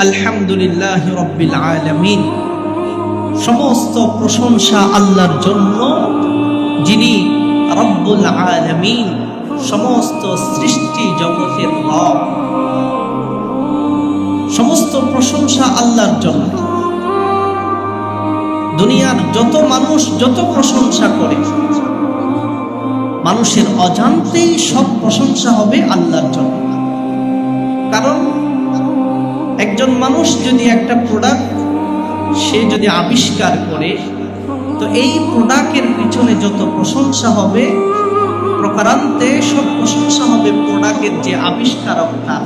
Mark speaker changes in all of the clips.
Speaker 1: আলহামদুলিল্লাহি রাব্বিল আলামিন। সমস্ত প্রশংসা আল্লাহর জন্য, যিনি রব্বুল আলামিন, সমস্ত সৃষ্টি জগতের রব। সমস্ত প্রশংসা আল্লাহর জন্য। দুনিয়ার যত মানুষ যত প্রশংসা করে, মানুষের অজান্তেই সব প্রশংসা হবে আল্লাহর জন্য। কারণ একজন মানুষ যদি একটা প্রোডাক্ট সে যদি আবিষ্কার করে, তো এই প্রোডাক্টের পিছনে যত প্রশংসা হবে, প্রকারান্তে সব প্রশংসা হবে প্রোডাক্টের যে আবিষ্কারক তার।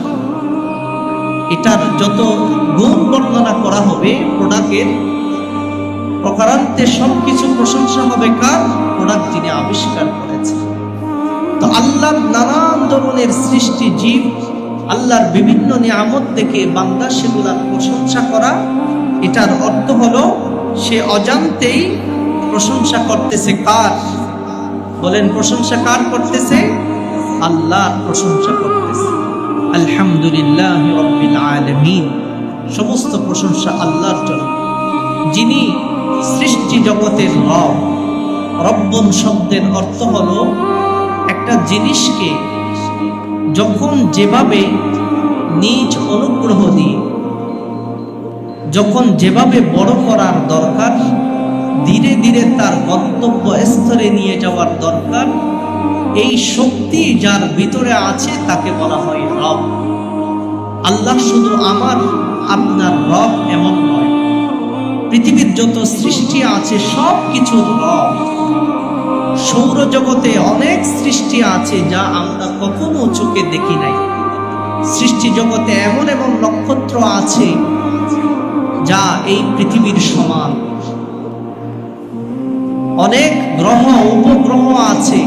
Speaker 1: এটার যত গুণ বর্ণনা করা হবে প্রোডাক্টের, প্রকারান্তে সবকিছু প্রশংসা হবে কার? প্রোডাক্ট যিনি আবিষ্কার করেছে। তো আল্লাহর নানান ধরনের সৃষ্টি জীব, আল্লাহর বিভিন্ন নিয়ামত দেখে বান্দা সেগুলার প্রশংসা করা, এটার অর্থ হলো সে অজান্তেই প্রশংসা করতেছে কার? বলেন, প্রশংসা কার করতেছে? আল্লাহর প্রশংসা করতেছে। আলহামদুলিল্লাহি রাব্বিল আলামিন। সমস্ত প্রশংসা আল্লাহর জন্য, যিনি সৃষ্টি জগতের রব। রব্বুন শব্দের অর্থ হলো একটা জিনিসকে যখন যেভাবে নিজ অনুগ্রহ দিয়ে, যখন যেভাবে বড় করার দরকার, ধীরে ধীরে তার গন্তব্য স্তরে নিয়ে যাওয়ার দরকার, এই শক্তি যার ভিতরে আছে তাকে বলা হয় রব। আল্লাহ শুধু আমার আপনার রব এমন নয়, পৃথিবীর যত সৃষ্টি আছে সব কিছুর রব। সৌরজগতে অনেক সৃষ্টি আছে যা আমরা কখনো চোখে দেখি নাই। সৃষ্টি জগতে এমন এমন নক্ষত্র আছে যা এই পৃথিবীর সমান। অনেক গ্রহ উপগ্রহ আছে,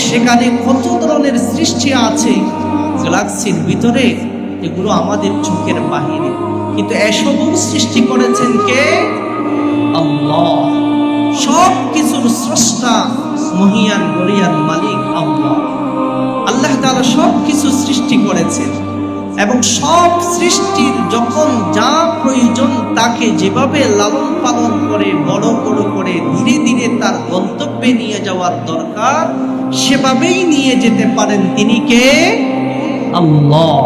Speaker 1: সেখানে কত ধরনের সৃষ্টি আছে গ্যালাক্সির ভিতরে, এগুলো আমাদের চোখের বাহিরে। কিন্তু এসবও সৃষ্টি করেছেন কে? আল্লাহ। সব কিছুর স্রষ্টা, মহিয়ান গরিয়ান মালিক আল্লাহ। আল্লাহ তাআলা সব কিছু সৃষ্টি করেছেন এবং সব সৃষ্টির যখন যা প্রয়োজন তাকে যেভাবে লালন পালন করে, বড় করে ধীরে ধীরে তার গন্তব্যে নিয়ে যাওয়ার দরকার, সেভাবেই নিয়ে যেতে পারেন তিনি কে? আল্লাহ।